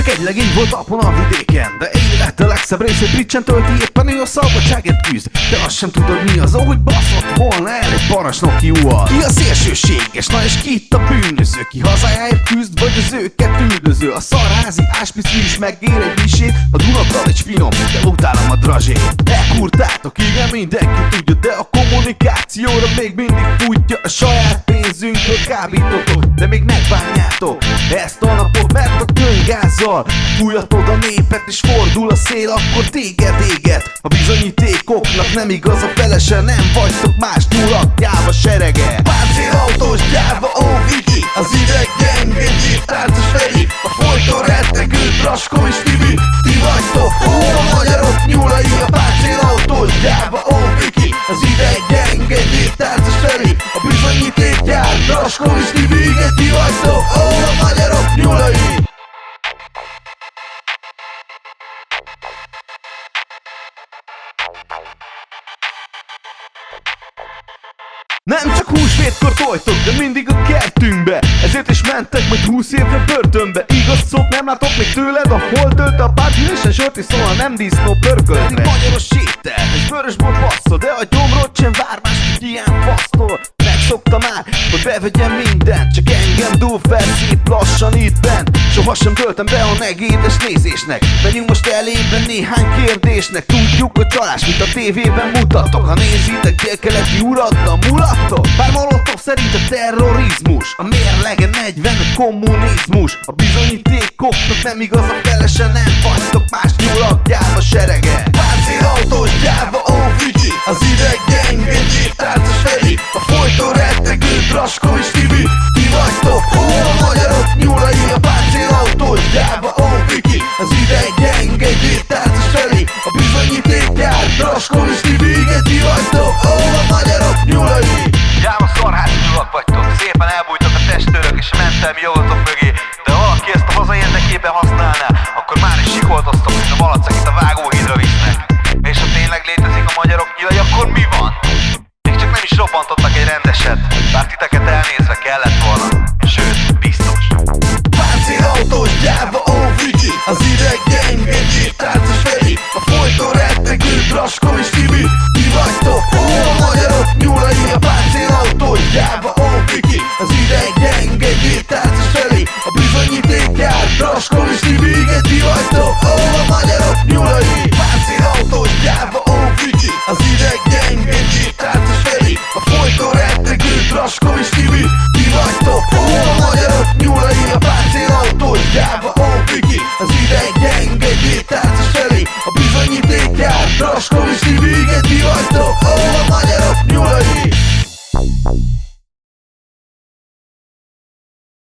Csak egy legény volt apon a vidéken, de élet a legszebb részét Ricsen tölti, éppen ő a szabadságért küzd. De azt sem tudod mi az, ahogy baszott volna el egy parancsnoki uval. Ki a szélsőséges, na és ki itt a bűnöző? Ki hazájáért küzd, vagy az őket üldöző? A szarházi áspiszű is megér egy misét, a Dunapral finom, de utálom a drazsét. Elkurtátok, igen, mindenki tudja, de a kommunikációra még mindig futja. A saját pénzünkről kábítotok, de még megbánjátok ezt a napot, mert a könygázzal fújatod a népet, és fordul a szél, akkor téged éget. A bizonyítékoknak nem igaz a felese, nem vagytok más nyulak, gyáva serege. Páncélautós gyáva, ó Viki, az ideg gyenge, gyírtárcas Feri, a folyton rettegő Draskó és Tibi. Ti vagytok, ó a magyarok nyulai, a páncélautós gyáva, ó Viki, az ideg gyenge, gyírtárcas Feri, a bizonyítékgyár Draskó és Tibi. Igen, ti vagytok, ó a magyarok nyulai. Nem csak húsvétkor tojtok, de mindig a kertünkbe, ezért is mentek majd 20 évre börtönbe. Igaz szót nem látok még tőled, a hol tölt a párti, és a zsört is szóval nem disznó pörköltve. Pedig magyaros sétel, és vörösből passzol, de a gyomrot sem vár más, hogy ilyen fasztól. Megszokta már, hogy bevegyem mindent, csak engem dúl fel szép lassan itt bent. Sohasem töltem be a negédes nézésnek, menjünk most elébe néhány kérdésnek. Tudjuk a csalás, mint a tévében mutattok, ha nézitek délkeleti urat, a mulattok. Bár Molotov szerint a terrorizmus, a mérlege 40 a kommunizmus. A bizonyítékoknak nem igaz a felese, nem vagytok más nyulak, gyáva serege. Páncélautós gyáva, ó Viki, az ideg gyenge, gyírtárcas Feri, a folyton rettegő Draskó és Tibi. Ti vagytok, ó a magyarok nyulai, a páncélautós gyáva, ó Viki, az ideg gyenge, gyírtárcas Feri, a bizonyítékgyár Draskó és Tibi. Igen, ti vagytok, ó a magyarok nyulai. Gyáva szarházi nyulak vagytok, szépen elbújtok a testőrök és a mentelmi jogotok mögé. De ha valaki ezt a haza érdekében használná, akkor már is sikoltoztok, mint a malac, akit a vágóhídra visznek. És ha tényleg létezik a magyarok nyilai, akkor mi van? Még csak nem is robbantottak egy rendeset, bár titeket elnézve kellett volna. Sőt, biztos. Páncélautós gyáva, ó Viki, az ideg gyenge, gyírtárcas Feri, a folyton rettegő Draskó és Tibi. Ti vagytok, ó a magyarok nyulai, a páncélautós gyáva, ó Viki, az ideg gyenge, gyírtárcas Feri, a bizonyítékgyár Draskó és Tibi. Igen, ti vagytok, ó a magyarok nyulai. Páncélautós gyáva, ó Viki, az ideg gyenge, gyírtárcas Feri, a folyton rettegő Draskó és Tibi. Ti vagytok, ó a magyarok nyulai, a páncélautós gyáva, ó Viki, az ideg gyenge, gyírtárcas Feri, a bizonyítékgyár Draskó és Tibi. Igen, ti vagytok, ó a magyarok nyulai.